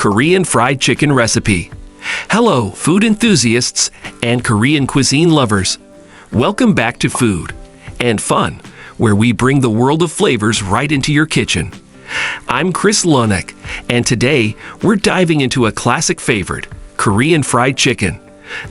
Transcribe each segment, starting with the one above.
Korean fried chicken recipe. Hello, food enthusiasts and Korean cuisine lovers. Welcome back to Food and Fun, where we bring the world of flavors right into your kitchen. I'm Chris Lonek, and today we're diving into a classic favorite, Korean fried chicken.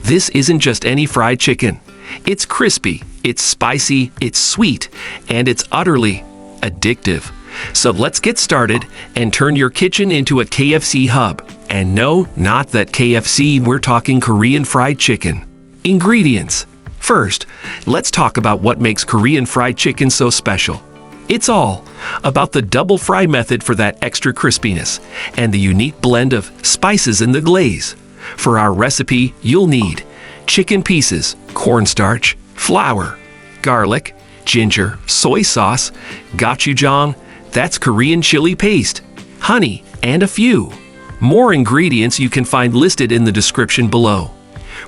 This isn't just any fried chicken. It's crispy, it's spicy, it's sweet, and it's utterly addictive. So let's get started and turn your kitchen into a KFC hub. And no, not that KFC, we're talking Korean fried chicken. Ingredients. First, let's talk about what makes Korean fried chicken so special. It's all about the double fry method for that extra crispiness and the unique blend of spices in the glaze. For our recipe, you'll need chicken pieces, cornstarch, flour, garlic, ginger, soy sauce, gochujang, that's Korean chili paste, honey, and a few more ingredients you can find listed in the description below.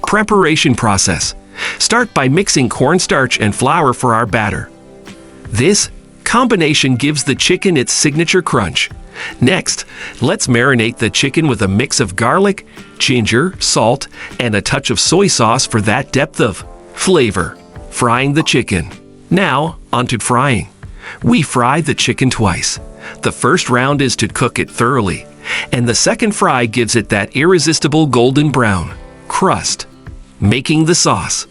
Preparation process. Start by mixing cornstarch and flour for our batter. This combination gives the chicken its signature crunch. Next, let's marinate the chicken with a mix of garlic, ginger, salt, and a touch of soy sauce for that depth of flavor. Frying the chicken. Now, onto frying. We fry the chicken twice. The first round is to cook it thoroughly, and the second fry gives it that irresistible golden brown crust. Making the sauce.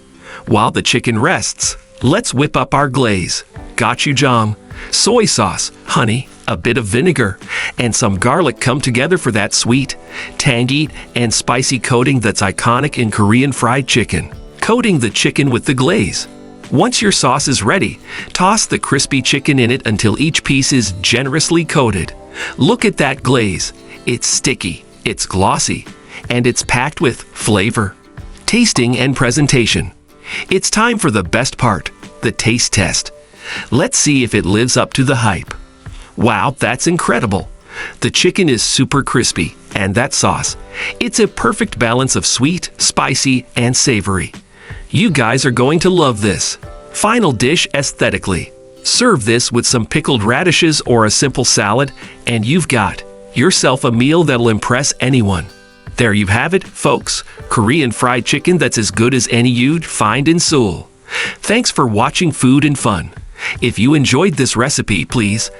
While the chicken rests, let's whip up our glaze. Gochujang, soy sauce, honey, a bit of vinegar, and some garlic come together for that sweet, tangy, and spicy coating that's iconic in Korean fried chicken. Coating the chicken with the glaze. Once your sauce is ready, toss the crispy chicken in it until each piece is generously coated. Look at that glaze. It's sticky, it's glossy, and it's packed with flavor. Tasting and presentation. It's time for the best part, the taste test. Let's see if it lives up to the hype. Wow, that's incredible. The chicken is super crispy, and that sauce, it's a perfect balance of sweet, spicy, and savory. You guys are going to love this. Final dish aesthetically. Serve this with some pickled radishes or a simple salad, and you've got yourself a meal that'll impress anyone. There you have it, folks. Korean fried chicken that's as good as any you'd find in Seoul. Thanks for watching Food and Fun. If you enjoyed this recipe, please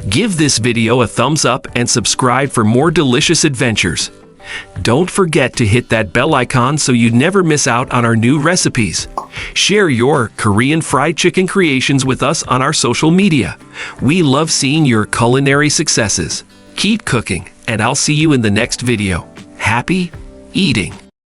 give this video a thumbs up and subscribe for more delicious adventures. Don't forget to hit that bell icon so you never miss out on our new recipes. Share your Korean fried chicken creations with us on our social media. We love seeing your culinary successes. Keep cooking, and I'll see you in the next video. Happy eating!